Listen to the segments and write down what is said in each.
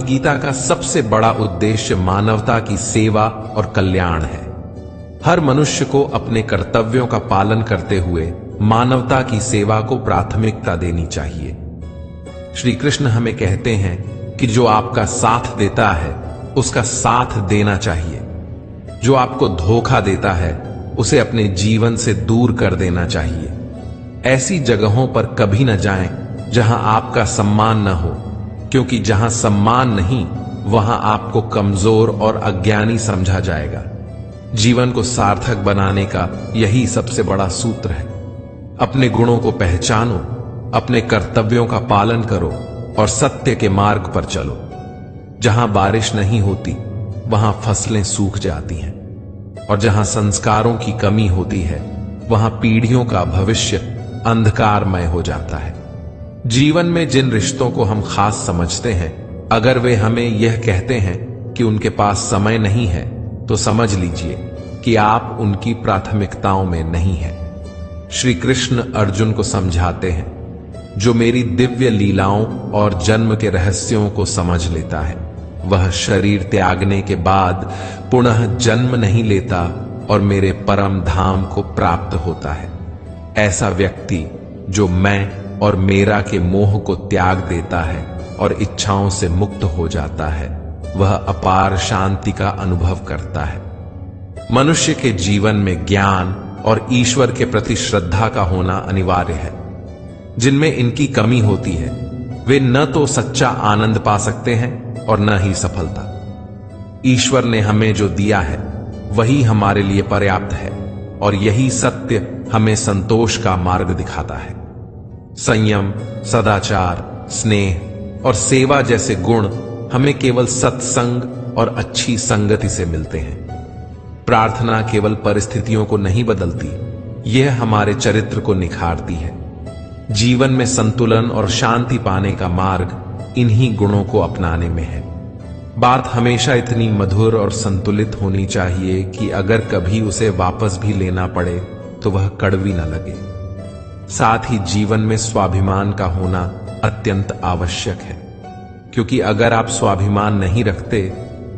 गीता का सबसे बड़ा उद्देश्य मानवता की सेवा और कल्याण है। हर मनुष्य को अपने कर्तव्यों का पालन करते हुए मानवता की सेवा को प्राथमिकता देनी चाहिए। श्री कृष्ण हमें कहते हैं कि जो आपका साथ देता है उसका साथ देना चाहिए। जो आपको धोखा देता है उसे अपने जीवन से दूर कर देना चाहिए। ऐसी जगहों पर कभी न जाएं जहां आपका सम्मान न हो, क्योंकि जहां सम्मान नहीं वहां आपको कमजोर और अज्ञानी समझा जाएगा। जीवन को सार्थक बनाने का यही सबसे बड़ा सूत्र है। अपने गुणों को पहचानो, अपने कर्तव्यों का पालन करो और सत्य के मार्ग पर चलो। जहां बारिश नहीं होती वहां फसलें सूख जाती हैं, और जहां संस्कारों की कमी होती है वहां पीढ़ियों का भविष्य अंधकारमय हो जाता है। जीवन में जिन रिश्तों को हम खास समझते हैं, अगर वे हमें यह कहते हैं कि उनके पास समय नहीं है, तो समझ लीजिए कि आप उनकी प्राथमिकताओं में नहीं हैं। श्री कृष्ण अर्जुन को समझाते हैं, जो मेरी दिव्य लीलाओं और जन्म के रहस्यों को समझ लेता है वह शरीर त्यागने के बाद पुनः जन्म नहीं लेता और मेरे परम धाम को प्राप्त होता है। ऐसा व्यक्ति जो मैं और मेरा के मोह को त्याग देता है और इच्छाओं से मुक्त हो जाता है, वह अपार शांति का अनुभव करता है। मनुष्य के जीवन में ज्ञान और ईश्वर के प्रति श्रद्धा का होना अनिवार्य है। जिनमें इनकी कमी होती है वे न तो सच्चा आनंद पा सकते हैं और न ही सफलता। ईश्वर ने हमें जो दिया है वही हमारे लिए पर्याप्त है, और यही सत्य हमें संतोष का मार्ग दिखाता है। संयम, सदाचार, स्नेह और सेवा जैसे गुण हमें केवल सत्संग और अच्छी संगति से मिलते हैं। प्रार्थना केवल परिस्थितियों को नहीं बदलती, यह हमारे चरित्र को निखारती है। जीवन में संतुलन और शांति पाने का मार्ग इन्हीं गुणों को अपनाने में है। बात हमेशा इतनी मधुर और संतुलित होनी चाहिए कि अगर कभी उसे वापस भी लेना पड़े तो वह कड़वी न लगे। साथ ही जीवन में स्वाभिमान का होना अत्यंत आवश्यक है, क्योंकि अगर आप स्वाभिमान नहीं रखते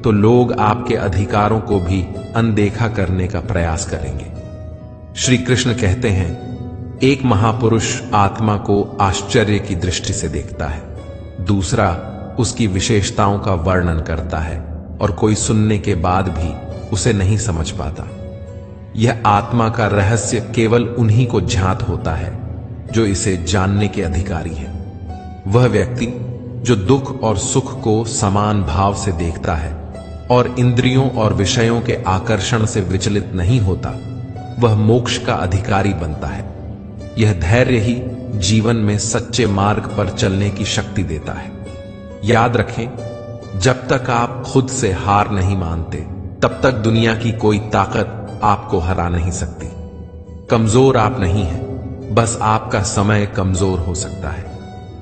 तो लोग आपके अधिकारों को भी अनदेखा करने का प्रयास करेंगे। श्री कृष्ण कहते हैं, एक महापुरुष आत्मा को आश्चर्य की दृष्टि से देखता है, दूसरा उसकी विशेषताओं का वर्णन करता है, और कोई सुनने के बाद भी उसे नहीं समझ पाता। यह आत्मा का रहस्य केवल उन्हीं को ज्ञात होता है जो इसे जानने के अधिकारी है। वह व्यक्ति जो दुख और सुख को समान भाव से देखता है और इंद्रियों और विषयों के आकर्षण से विचलित नहीं होता, वह मोक्ष का अधिकारी बनता है। यह धैर्य ही जीवन में सच्चे मार्ग पर चलने की शक्ति देता है। याद रखें, जब तक आप खुद से हार नहीं मानते तब तक दुनिया की कोई ताकत आपको हरा नहीं सकती। कमजोर आप नहीं हैं, बस आपका समय कमजोर हो सकता है,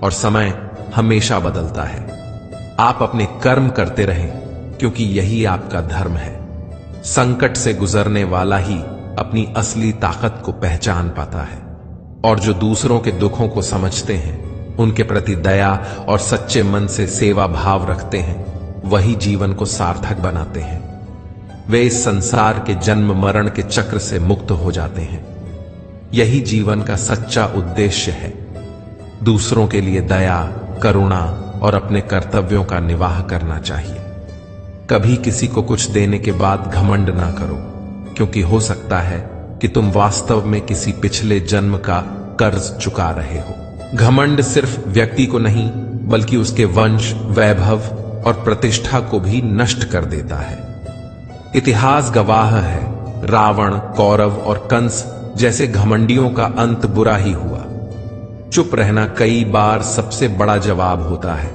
और समय हमेशा बदलता है। आप अपने कर्म करते रहें, क्योंकि यही आपका धर्म है। संकट से गुजरने वाला ही अपनी असली ताकत को पहचान पाता है, और जो दूसरों के दुखों को समझते हैं, उनके प्रति दया और सच्चे मन से सेवा भाव रखते हैं, वही जीवन को सार्थक बनाते हैं। वे इस संसार के जन्म मरण के चक्र से मुक्त हो जाते हैं। यही जीवन का सच्चा उद्देश्य है। दूसरों के लिए दया, करुणा और अपने कर्तव्यों का निर्वाह करना चाहिए। कभी किसी को कुछ देने के बाद घमंड ना करो, क्योंकि हो सकता है कि तुम वास्तव में किसी पिछले जन्म का कर्ज चुका रहे हो। घमंड सिर्फ व्यक्ति को नहीं, बल्कि उसके वंश, वैभव और प्रतिष्ठा को भी नष्ट कर देता है। इतिहास गवाह है, रावण, कौरव और कंस जैसे घमंडियों का अंत बुरा ही हुआ। चुप रहना कई बार सबसे बड़ा जवाब होता है,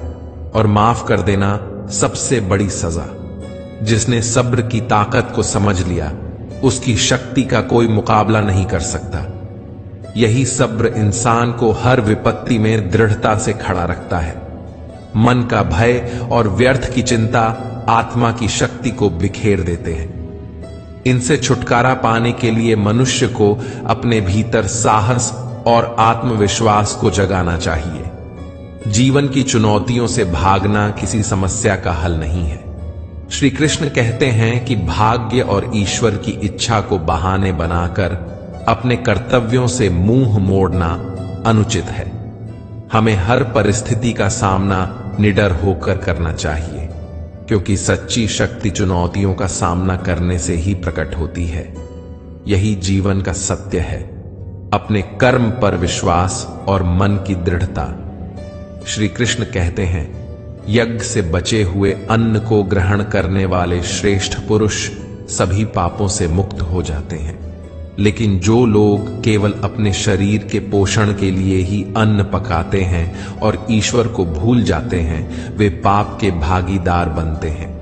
और माफ कर देना सबसे बड़ी सजा। जिसने सब्र की ताकत को समझ लिया, उसकी शक्ति का कोई मुकाबला नहीं कर सकता। यही सब्र इंसान को हर विपत्ति में दृढ़ता से खड़ा रखता है। मन का भय और व्यर्थ की चिंता आत्मा की शक्ति को बिखेर देते हैं। इनसे छुटकारा पाने के लिए मनुष्य को अपने भीतर साहस और आत्मविश्वास को जगाना चाहिए। जीवन की चुनौतियों से भागना किसी समस्या का हल नहीं है। श्री कृष्ण कहते हैं कि भाग्य और ईश्वर की इच्छा को बहाने बनाकर अपने कर्तव्यों से मुंह मोड़ना अनुचित है। हमें हर परिस्थिति का सामना निडर होकर करना चाहिए, क्योंकि सच्ची शक्ति चुनौतियों का सामना करने से ही प्रकट होती है। यही जीवन का सत्य है, अपने कर्म पर विश्वास और मन की दृढ़ता। श्री कृष्ण कहते हैं, यज्ञ से बचे हुए अन्न को ग्रहण करने वाले श्रेष्ठ पुरुष सभी पापों से मुक्त हो जाते हैं, लेकिन जो लोग केवल अपने शरीर के पोषण के लिए ही अन्न पकाते हैं और ईश्वर को भूल जाते हैं, वे पाप के भागीदार बनते हैं।